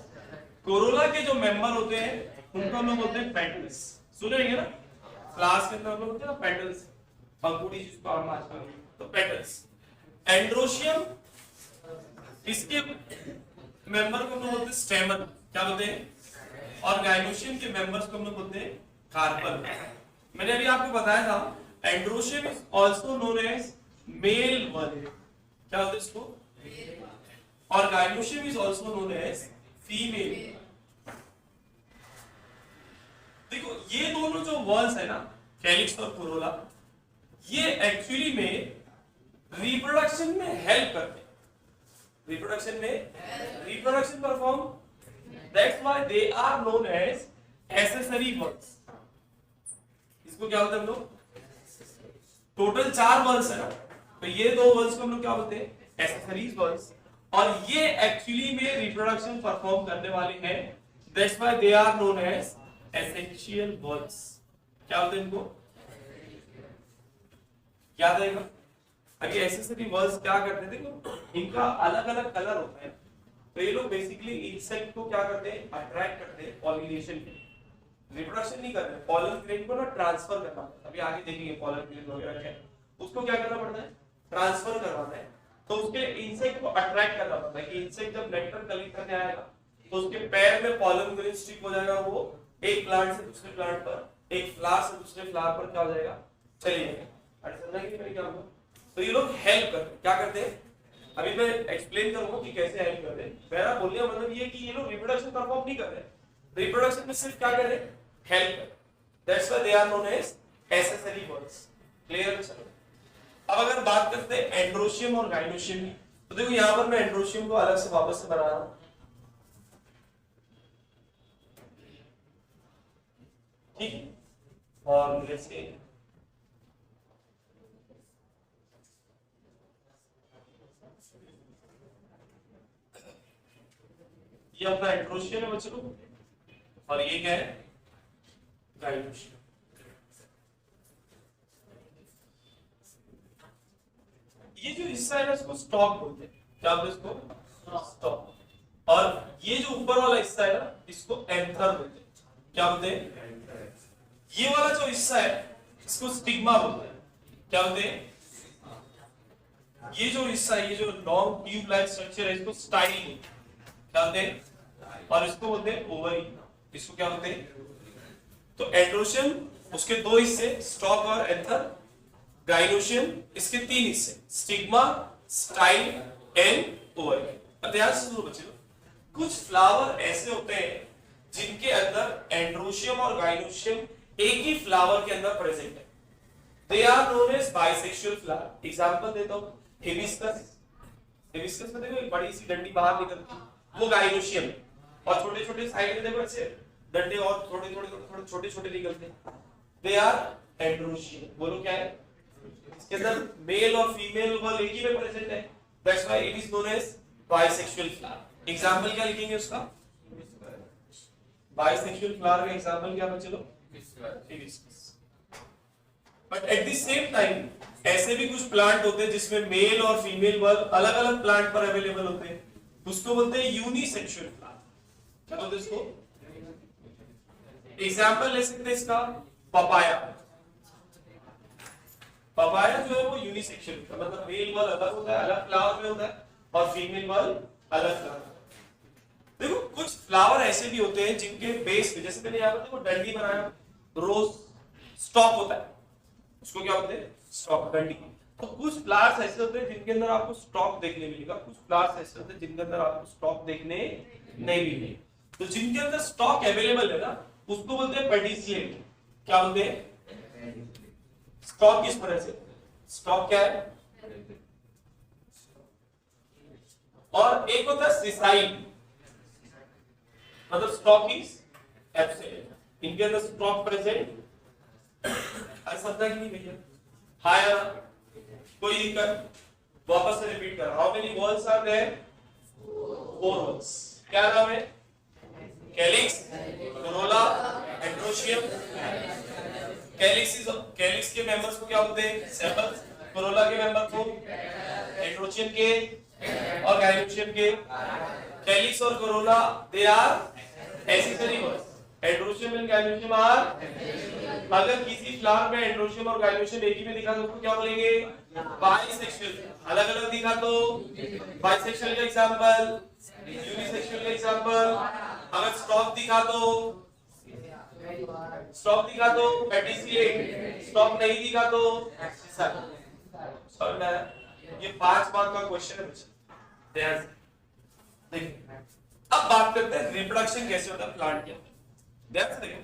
कोरोला के जो मेंबर होते हैं उनको हम लोग बोलते हैं पेटल्स। सुने होंगे ना क्लास के अंदर हम लोग बोलते हैं ना पेटल्स, पंखुड़ी जिसको हम आजकल, तो पेटल्स। एंड्रोशियम, इसके मेंबर को हम लोग बोलते हैं स्टेमन। क्या बोलते हैं? और गाइनोशियम के मेंबर्स को हम लोग बोलते हैं कार्पल। मैंने अभी आपको बताया था androecium is also known as male whorl. क्या बोलते हैं इसको? और gynoecium is also known as female. देखो ये दोनों जो वर्ड्स है ना, कैलिक्स और कोरोला, ये एक्चुअली में रिप्रोडक्शन में हेल्प करते हैं। रिप्रोडक्शन में reproduction perform, that's why they are known as accessory whorls. इसको क्या बोलते हैं हम लोग? टोटल 4 वर्ड्स है ना, तो ये 2 वर्ड्स को हम लोग क्या बोलते हैं? Accessories whorls. और ये एक्चुअली में रिप्रोडक्शन परफॉर्म करने वाले हैं, that's why they are known as essential whorls. क्या बोलते हैं इनको? याद आएगा? अभी एक्सेसरी वर्ड्स क्या करते हैं? देखो इनका अलग अलग कलर होता है, तो ये लोग बेसिकली इंसेक्ट को क्या करते हैं? अट्रैक्ट करते हैं पॉलिनेशन के लिए। रिप्रोडक्शन नहीं करते, पॉलन ग्रेन को ना ट्रांसफर करना पड़ता है। अभी आगे देखेंगे पॉलन ग्रेन वगैरह क्या, उसको क्या करना पड़ता है? ट्रांसफर करवाना है। तो उसके इंसेक्ट को अट्रैक्ट करना पड़ता है कि इंसेक्ट जब नेक्टर कलेक्ट करने आएगा तो उसके पैर में पॉलन ग्रेन स्टिक हो जाएगा, वो एक प्लांट से दूसरे प्लांट पर, एक फ्लावर से दूसरे फ्लावर पर क्या हो जाएगा? चले जाएगा। समझा कि मैंने क्या बोला? तो ये लोग हेल्प करते हैं। क्या करते हैं? अभी मैं एक्सप्लेन करूंगा कि कैसे हेल्प करते हैं। मेरा बोलने का मतलब ये कि ये लोग रिप्रोडक्शन परफॉर्म नहीं कर रहे, रिप्रोडक्शन में सिर्फ क्या कर रहे हैं? हेल्प कर। That's why they are known as accessory whorls. Clear? चलो अब अगर बात करते हैं एंड्रोशियम और गाइनोशियम की, तो देखो यहां पर मैं एंड्रोशियम को अलग से वापस से बना रहा हूं। ठीक है, और जैसे ये अपना एंड्रोशियम है बच्चों, और ये क्या है? गाइनोशियम। ये जो हिस्सा है ना इसको स्टॉक बोलते हैं। क्या बोलते हैं इसको? स्टॉक। और ये जो ऊपर वाला हिस्सा है ना, इसको एंथर बोलते हैं। क्या बोलते हैं? ये वाला जो हिस्सा है इसको स्टिग्मा बोलते हैं। क्या बोलते हैं? ये जो हिस्सा है, ये जो लॉन्ग ट्यूब लाइक स्ट्रक्चर है, इसको स्टाइल बोलते हैं। क्या बोलते हैं? और इसको बोलते हैं ओवरी। इसको क्या बोलते हैं? तो एंड्रोशियम, उसके दो हिस्से, स्टॉक और एंथर। गाइनोशियम, इसके तीन हिस्से, स्टिग्मा, स्टाइल एंड ओवरी। अब ध्यान से सुनो बच्चों, कुछ फ्लावर ऐसे होते हैं जिनके अंदर एंड्रोशियम और गाइनोशियम एक ही फ्लावर के अंदर प्रेजेंट है। They are known as bisexual flower. Example देता हूं, हिबिस्कस। हिबिस्कस में देखो एक बड़ी सी डंडी बाहर निकलती है, वो गाइनोशियम, और छोटे छोटे साइड में देखो ऐसे डंडे और थोड़े थोड़े थोड़े छोटे छोटे निकलते हैं। They are androecium. बोलो क्या है? इसके अंदर मेल और फीमेल बल एक ही में प्रेजेंट है। That's why it is known as bisexual flower. Example क्या लिखेंगे उसका? बाइसेक्सुअल फ्लावर का एग्जांपल क्या बच्चे लोग? Hibiscus. But at the same time ऐसे भी कुछ प्लांट होते हैं जिसमें मेल और फीमेल बल अलग अलग प्लांट पर अवेलेबल होते हैं, उसको बोलते हैं यूनिसेक्सुअल प्लांट। क्या बोलते हैं इसको? एग्जांपल ले सकते हैं इसका, पपाया। पपाया जो है वो यूनिसेक्सुअल, मतलब मेल बल अलग होता है, अलग फ्लावर में होता है, और फीमेल बल अलग फ्लावर। देखो कुछ फ्लावर ऐसे भी होते हैं जिनके बेस पे, जैसे मैंने यहाँ पर देखो डंडी बनाया, रोज स्टॉक होता है, उसको क्या बोलते हैं? स्टॉक, डंडी। तो कुछ फ्लावर्स ऐसे होते हैं जिनके अंदर आपको स्टॉक देखने मिलेगा, कुछ फ्लावर्स ऐसे होते हैं जिनके अंदर आपको स्टॉक देखने नहीं मिलेगा। तो जिनके अंदर स्टॉक अवेलेबल है ना, उसको बोलते हैं पेडिसियम। क्या बोलते हैं? स्टॉक किस तरह से? स्टॉक क्या है? और एक होता है सिसाइड, मतलब स्टॉक इज एब्सेंट, इनके अंदर स्टॉक प्रेजेंट। अरे समझा कि नहीं भैया? हाँ या कोई दिक्कत? वापस से रिपीट कर। How many whorls are there? 4 whorls. क्या नाम है? Calyx, corolla, androecium. कैलिक्स के मेंबर्स को क्या बोलते हैं? सेपल्स। कोरोला के मेंबर को, एंड्रोशियम के और गाइनोशियम के। कैलिक्स और corolla they are accessory whorls, androecium and gynoecium are. अगर किसी फ्लावर में एंड्रोशियम और गाइनोशियम एक ही में दिखा तो उसको क्या बोलेंगे? बाइसेक्सुअल। अलग अलग दिखा तो बाइसेक्सुअल का एग्जांपल, यूनिसेक्सुअल का एग्जांपल। अगर स्टॉक दिखा तो पेडिसियम, स्टॉक नहीं दिखा तो समझ में आया? ये 5 मार्क का क्वेश्चन है बच्चे। देखिए अब बात करते हैं रिप्रोडक्शन कैसे होता है प्लांट के अंदर। ध्यान से देखो,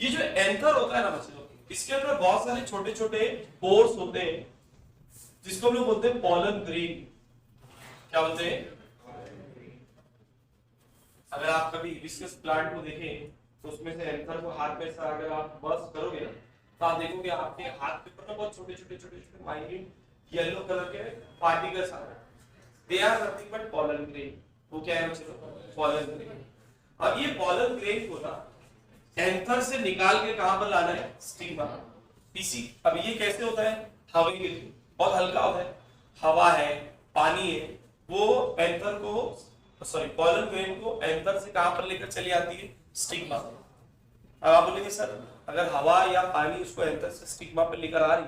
ये जो एंथर होता है ना बच्चे लोग, इसके अंदर बहुत सारे छोटे छोटे पोर्स होते हैं जिसको हम लोग बोलते हैं पॉलन ग्रेन। क्या बोलते हैं? अगर आप कभी हिबिस्कस प्लांट को देखें तो उसमें से एंथर को हाथ में से अगर आप बस करोगे ना, तो आप देखोगे आपके हाथ पे पर बहुत छोटे छोटे छोटे छोटे माइन्यूट येलो कलर के पार्टिकल्स आ रहे हैं। They are nothing but pollen grain. वो क्या है बच्चे लोग? Pollen grain. अब ये पॉलन ग्रेन को ना एंथर से निकाल के कहां पर लाना है? स्टिग्मा। इसी अब ये कैसे होता है? हवा के थ्रू, बहुत हल्का होता है, हवा है, पानी है, वो एंथर को पॉलन ग्रेन को एंथर से कहां पर लेकर चली आती है? स्टिग्मा। अब आप बोलेंगे सर अगर हवा या पानी उसको एंथर से स्टिग्मा पर लेकर आ रही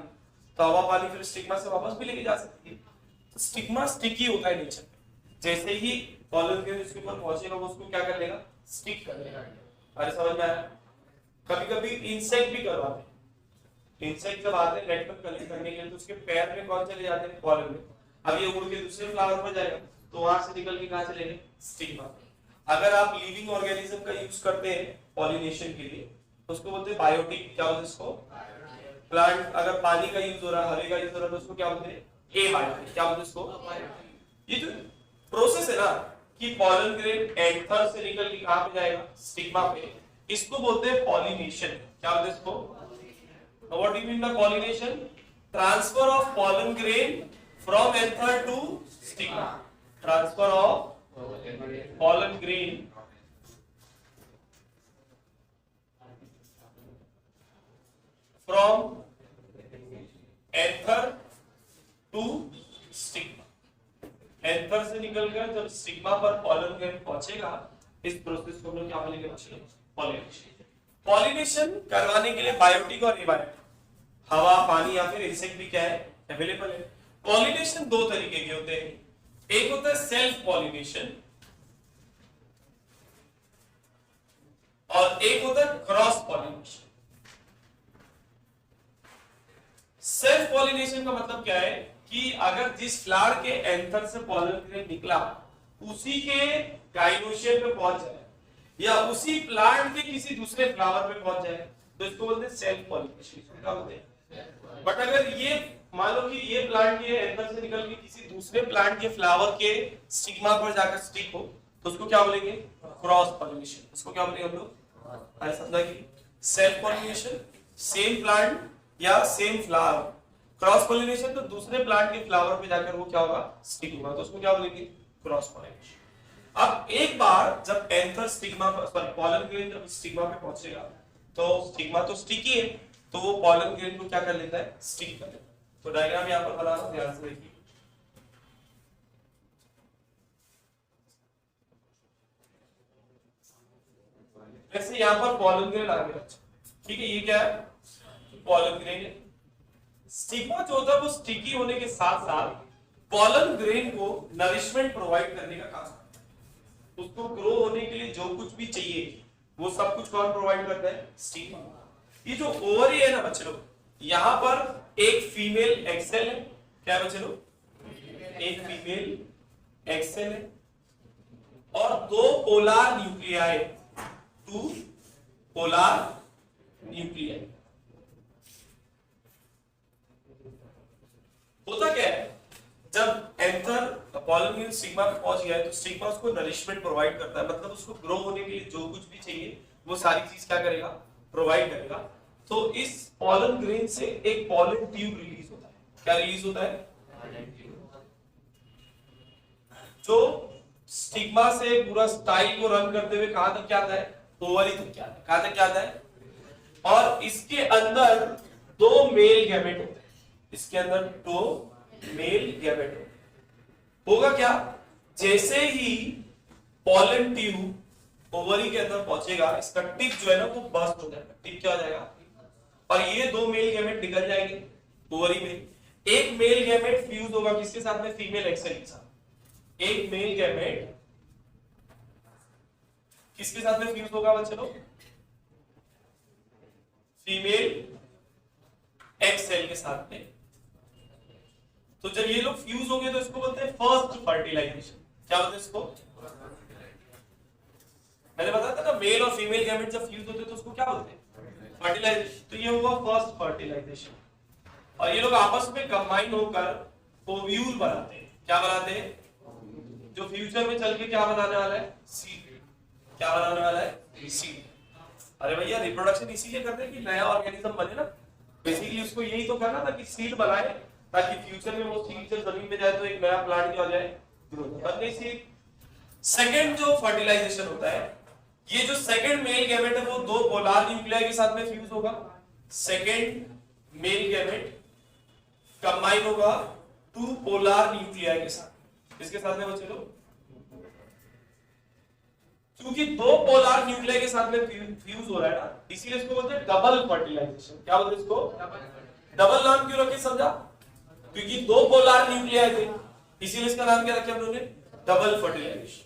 तो हवा पानी फिर स्टिग्मा से वापस भी लेके जा सकती है। तो स्टिग्मा स्टिकी होता है नेचर, जैसे ही पॉलन ग्रेन उसके ऊपर पहुंचेगा वो उसको क्या कर लेगा? स्टिक कर लेगा। अरे समझ में आया? कभी कभी इंसेक्ट भी करवाते हैं। इंसेक्ट जब आते हैं नेटवर्क कलेक्ट करने के लिए तो उसके पैर में कौन चले जाते हैं? पॉलन में। अब ये उड़ के दूसरे फ्लावर पर जाएगा तो वहां से निकल के कहां चलेंगे? स्टिग्मा। अगर आप लिविंग ऑर्गेनिज्म का यूज करते हैं पॉलिनेशन के लिए तो उसको बोलते हैं बायोटिक। क्या बोलते हैं इसको? प्लांट अगर पानी का यूज हो रहा है, हवा का यूज हो रहा है तो उसको क्या बोलते हैं? एबायोटिक। क्या बोलते हैं इसको? ये जो प्रोसेस है ना कि पॉलन ग्रेन एंथर से निकल के कहां पे जाएगा? स्टिग्मा पे, इसको बोलते हैं पॉलिनेशन। क्या बोलते हैं इसको? What do you mean by pollination? Transfer of pollen grain from anther to stigma. Transfer of pollen grain from anther to stigma। Anther से से निकलकर जब स्टिग्मा पर पॉलन ग्रेन पहुंचेगा, इस प्रोसेस को हम लोग क्या बोलेंगे बच्चों? पॉलिनेशन। पॉलिनेशन करवाने के लिए बायोटिक और एबायोटिक, हवा, पानी या फिर इंसेक्ट भी क्या है? अवेलेबल है। पॉलिनेशन दो तरीके के होते हैं, एक होता है सेल्फ पॉलिनेशन और एक होता है क्रॉस पॉलिनेशन। सेल्फ पॉलिनेशन का मतलब क्या है कि अगर जिस फ्लावर के एंथर से पॉलन ग्रेन निकला उसी के गाइनोशियम पे पहुंच जाए या उसी प्लांट के किसी दूसरे फ्लावर पे पहुंच जाए तो इसको बोलते हैं सेल्फ पॉलिनेशन। क्या बोलते हैं? बट अगर ये मान लो कि ये प्लांट के एंथर से निकल के किसी दूसरे प्लांट के फ्लावर के स्टिग्मा पर जाकर स्टिक हो तो उसको क्या बोलेंगे? Cross pollination. उसको क्या बोलेंगे हम लोग? समझा कि सेल्फ पॉलिनेशन सेम प्लांट या सेम फ्लावर, क्रॉस पॉलिनेशन तो दूसरे प्लांट के फ्लावर पे जाकर वो क्या होगा? स्टिक होगा, तो उसको क्या बोलेंगे? Cross pollination. अब एक बार जब anther stigma sorry pollen grain जब स्टिग्मा पे पहुंचेगा तो स्टिग्मा तो स्टिकी है तो वो पॉलन ग्रेन को क्या कर लेता है? स्टिक कर लेता है। तो डायग्राम यहां पर बना रहा हूं, ध्यान से देखिए। जैसे यहां पर पॉलन ग्रेन आ गया, ठीक है, ये क्या है? पॉलन ग्रेन है। स्टिग्मा जो होता है वो स्टिकी होने के साथ साथ पॉलन ग्रेन को नरिशमेंट प्रोवाइड करने का काम करता है। उसको ग्रो होने के लिए जो कुछ भी चाहिए वो सब कुछ कौन प्रोवाइड करता है? स्टिग्मा। ये जो ओवरी है ना बच्चे लोग, यहां पर एक फीमेल एक्सेल है। क्या बच्चे लोग? एक फीमेल एक्सेल है और दो polar nuclei, two polar nuclei. होता क्या है जब एंथर पॉलन ग्रेन स्टिग्मा पे पहुंच गया है तो स्टिग्मा उसको नरिशमेंट प्रोवाइड करता है, मतलब उसको ग्रो होने के लिए जो कुछ भी चाहिए वो सारी चीज क्या करेगा? प्रोवाइड करेगा। तो इस पॉलन ग्रेन से एक पॉलन ट्यूब रिलीज होता है। क्या रिलीज होता है? जो स्टिग्मा से पूरा स्टाइल को रन करते हुए कहां तक क्या आता है? ओवरी तक क्या आता है? कहां तक क्या आता है? और इसके अंदर दो मेल गैमेट होते हैं। इसके अंदर दो मेल गैमेट होगा। क्या? जैसे ही पॉलन ट्यूब ओवरी के अंदर पहुंचेगा इसका टिप जो है ना वो बस्ट हो जाएगा। टिप क्या हो जाएगा? और ये दो मेल गैमेट निकल जाएंगे ओवरी में। एक मेल गैमेट फ्यूज होगा किसके साथ में? फीमेल एक्सेल के साथ। एक मेल गैमेट किसके साथ में फ्यूज होगा बच्चे लोग? फीमेल एक्सेल के साथ में। तो जब ये लोग फ्यूज होंगे तो इसको बोलते हैं फर्स्ट फर्टिलाइजेशन। क्या बोलते हैं इसको? मैंने बताया था ना मेल और फीमेल गैमेट जब फ्यूज होते हैं तो उसको क्या बोलते हैं? फर्टिलाइजेशन। तो ये हुआ फर्स्ट फर्टिलाइजेशन और ये लोग आपस में कंबाइन होकर ओव्यूल बनाते हैं। क्या बनाते हैं? जो फ्यूचर में चल के क्या बनाने वाला है? सीड। क्या बनाने वाला है? सीड। अरे भैया रिप्रोडक्शन इसीलिए करते हैं कि नया ऑर्गेनिज्म बने ना, बेसिकली उसको यही तो करना था कि सीड बनाए ताकि फ्यूचर में वो सीड जब जमीन में जाए तो एक नया प्लांट क्या हो जाए? बन गई सीड। सेकंड जो फर्टिलाइजेशन होता है, ये जो सेकंड मेल गैमेट है वो दो पोलार न्यूक्लियाई के साथ में फ्यूज होगा। सेकंड मेल गैमेट कंबाइन होगा टू पोलार न्यूक्लियाई के साथ। इसके साथ में बच्चे लोग क्योंकि दो पोलार न्यूक्लियाई के साथ में फ्यूज हो रहा है ना, इसीलिए इसको बोलते हैं डबल फर्टिलाइजेशन। क्या बोलते हैं इसको? डबल नाम क्यों रखे समझा? क्योंकि दो पोलार न्यूक्लियाई थे इसीलिए इसका नाम क्या रखा हम लोगों ने? Double fertilisation.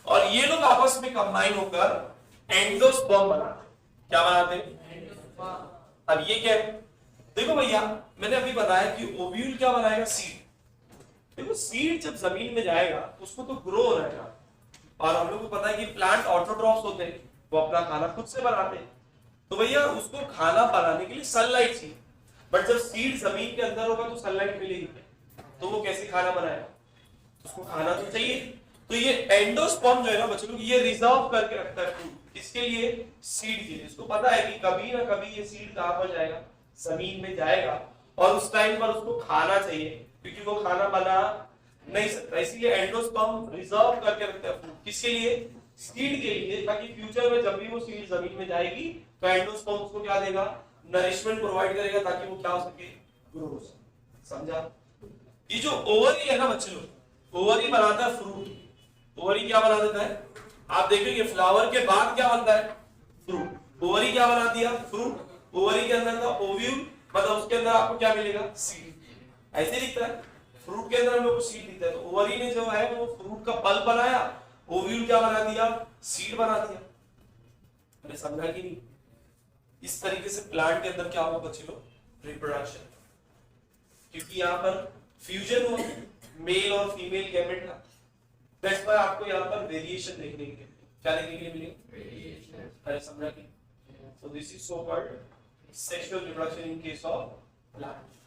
और ये लोग आपस में कंबाइन होकर एंडोस्पर्म बनाते हैं। क्या बनाते हैं? अब ये क्या है? देखो भैया मैंने अभी बताया कि ओव्यूल क्या बनाएगा? सीड। देखो सीड जब जमीन में जाएगा उसको तो ग्रो होना है ना, और हम लोग को पता है कि प्लांट ऑटोट्रॉफ्स होते हैं, वो अपना खाना खुद से बनाते हैं। तो भैया उसको खाना बनाने के लिए सनलाइट चाहिए, बट जब सीड जमीन के अंदर होगा तो सनलाइट मिलेगी तो वो कैसे खाना बनाएगा? उसको खाना तो चाहिए। तो ये एंडोस्पर्म जो है ना बच्चों लोग ये रिजर्व करके रखता है फूड। किसके लिए? सीड के लिए। इसको पता है कि कभी ना कभी ये सीड कहां पर जाएगा? जमीन में जाएगा और उस टाइम पर उसको खाना चाहिए क्योंकि वो खाना बना नहीं सकता, इसीलिए एंडोस्पर्म रिजर्व करके रखता है फूड। किसके लिए? सीड के लिए, ताकि फ्यूचर में जब भी वो सीड जमीन में जाएगी तो एंडोस्पर्म उसको क्या देगा? नरिशमेंट प्रोवाइड करेगा ताकि वो क्या हो सके? ग्रो हो सके। समझा? ये जो ओवरी है ना बच्चे लोग, ओवरी बनाता है फ्रूट। ओवरी क्या बना देता है? आप देखेंगे फ्लावर के बाद क्या बनता है? फ्रूट। ओवरी क्या बना दिया? फ्रूट। ओवरी के अंदर था ओव्यूल, मतलब उसके अंदर आपको क्या मिलेगा? सीड। ऐसे दिखता है, फ्रूट के अंदर हम लोग को सीड दिखता है। तो ओवरी ने जो है वो फ्रूट का पल्प बनाया, ओव्यूल क्या बना दिया? सीड बना दिया। अरे समझा कि नहीं? इस तरीके से प्लांट के अंदर क्या होगा बच्चे लोग? रिप्रोडक्शन, क्योंकि यहाँ पर फ्यूजन हुआ मेल और फीमेल गैमेट का। दैट्स व्हाई आपको यहाँ पर वेरिएशन देखने के लिए, क्या देखने के लिए मिलेगा? अरे समझा कि? So this is so called sexual reproduction in case of plant.